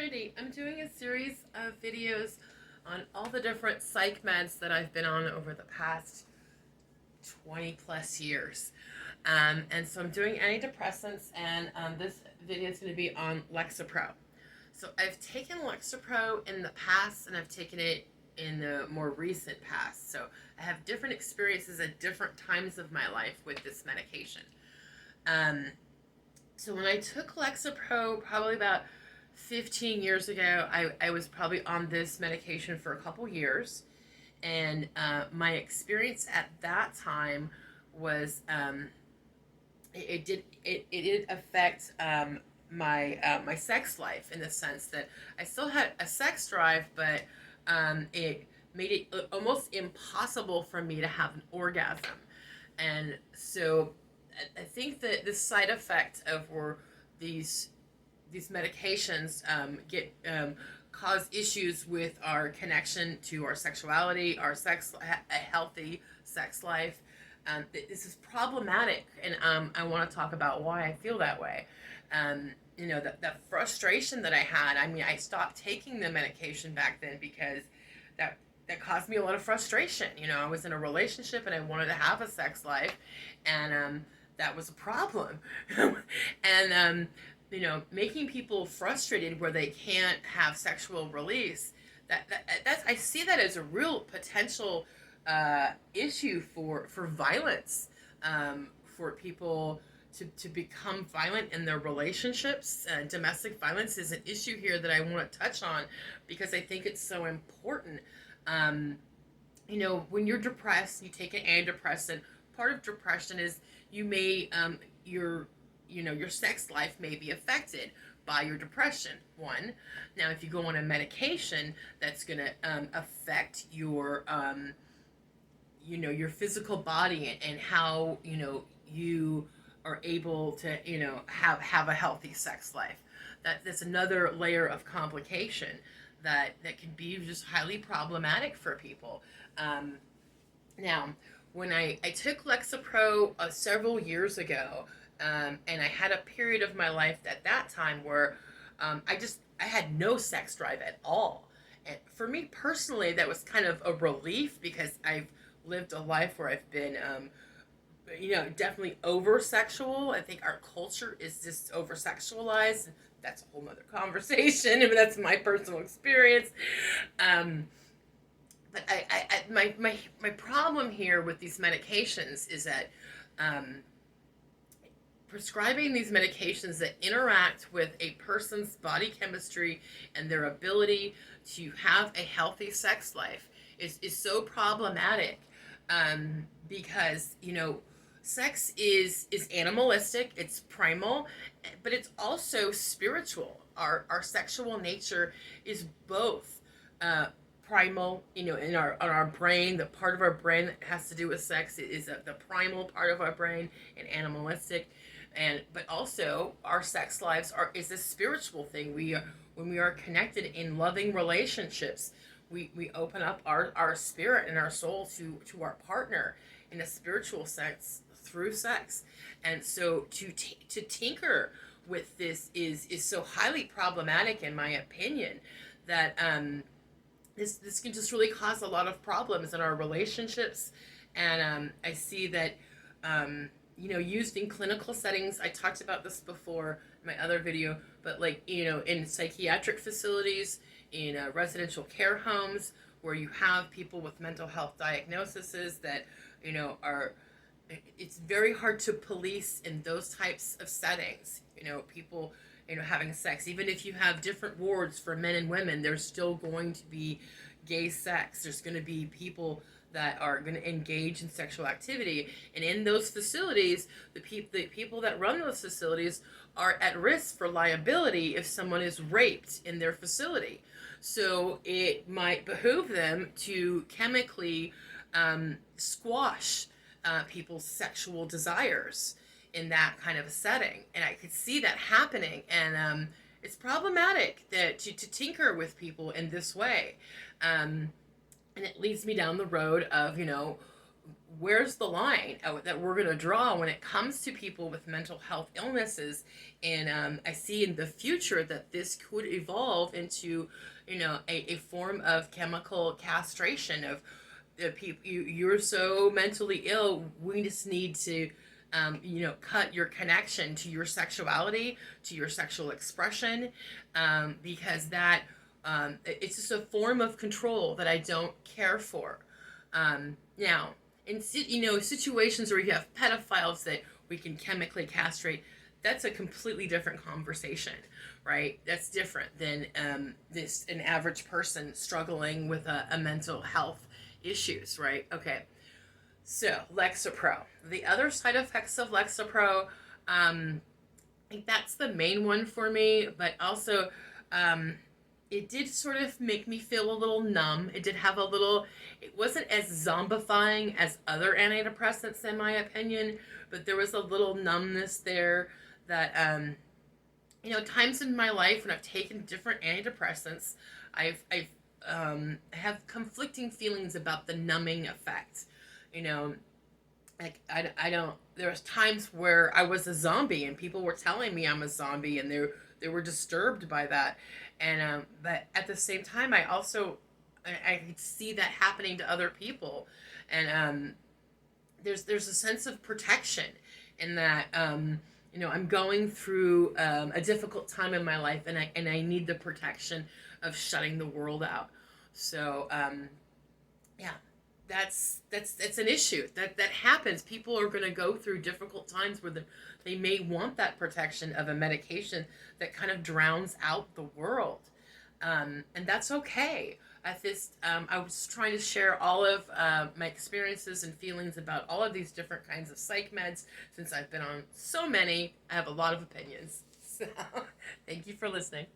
opportunity. I'm doing a series of videos on all the different psych meds that I've been on over the past 20 plus years. And so I'm doing antidepressants, and this video is going to be on Lexapro. So I've taken Lexapro in the past, and I've taken it in the more recent past. So I have different experiences at different times of my life with this medication. Um, so when I took Lexapro probably about 15 years ago, I was probably on this medication for a couple years. And my experience at that time was it did affect my sex life, in the sense that I still had a sex drive, but it made it almost impossible for me to have an orgasm. And so I think that the side effect of where these these medications cause issues with our connection to our sexuality, our a healthy sex life. This is problematic, and I want to talk about why I feel that way. That frustration that I had. I mean, I stopped taking the medication back then because that caused me a lot of frustration. I was in a relationship and I wanted to have a sex life, and that was a problem. And making people frustrated where they can't have sexual release, that's, I see that as a real potential issue for violence, for people to become violent in their relationships. Domestic violence is an issue here that I want to touch on because I think it's so important. When you're depressed, you take an antidepressant. Part of depression is you may your sex life may be affected by your depression. One, now if you go on a medication that's going to affect your your physical body, and how you are able to have a healthy sex life, that's another layer of complication that can be just highly problematic for people. Now, when I took Lexapro several years ago, and I had a period of my life at that time where I had no sex drive at all. And for me personally, that was kind of a relief, because I've lived a life where I've been definitely over sexual. I think our culture is just over sexualized. That's a whole nother conversation. I mean, that's my personal experience. But my problem here with these medications is that prescribing these medications that interact with a person's body chemistry and their ability to have a healthy sex life is so problematic, because sex is animalistic, it's primal, but it's also spiritual. Our sexual nature is both primal, in our brain. The part of our brain that has to do with sex is the primal part of our brain, and animalistic. But also our sex lives is a spiritual thing. When we are connected in loving relationships, we open up our spirit and our soul to our partner in a spiritual sense through sex. And so to tinker with this is so highly problematic, in my opinion, that this can just really cause a lot of problems in our relationships. And I see that used in clinical settings. I talked about this before in my other video, but in psychiatric facilities, in residential care homes, where you have people with mental health diagnoses that it's very hard to police in those types of settings. People having sex, even if you have different wards for men and women, there's still going to be gay sex. There's going to be people that are going to engage in sexual activity, and in those facilities, the people that run those facilities are at risk for liability if someone is raped in their facility. So it might behoove them to chemically squash people's sexual desires in that kind of a setting, and I could see that happening. And it's problematic that to tinker with people in this way. And it leads me down the road of where's the line that we're going to draw when it comes to people with mental health illnesses? And I see in the future that this could evolve into, a form of chemical castration of the people. You're so mentally ill, we just need to cut your connection to your sexuality, to your sexual expression, because that it's just a form of control that I don't care for. Now, in situations where you have pedophiles that we can chemically castrate, that's a completely different conversation, right? That's different than an average person struggling with a mental health issues, right? Okay. So, Lexapro. The other side effects of Lexapro, I think that's the main one for me, but also it did sort of make me feel a little numb. It did have a little, it wasn't as zombifying as other antidepressants, in my opinion, but there was a little numbness there that, times in my life when I've taken different antidepressants, I've have conflicting feelings about the numbing effect. You know, like I don't. There was times where I was a zombie, and people were telling me I'm a zombie, and they were disturbed by that. And but at the same time, I could see that happening to other people, and there's a sense of protection in that. I'm going through a difficult time in my life, and I need the protection of shutting the world out. So yeah, that's an issue that happens. People are going to go through difficult times where they may want that protection of a medication that kind of drowns out the world, and that's okay. I was trying to share all of my experiences and feelings about all of these different kinds of psych meds. Since I've been on so many, I have a lot of opinions. So, thank you for listening.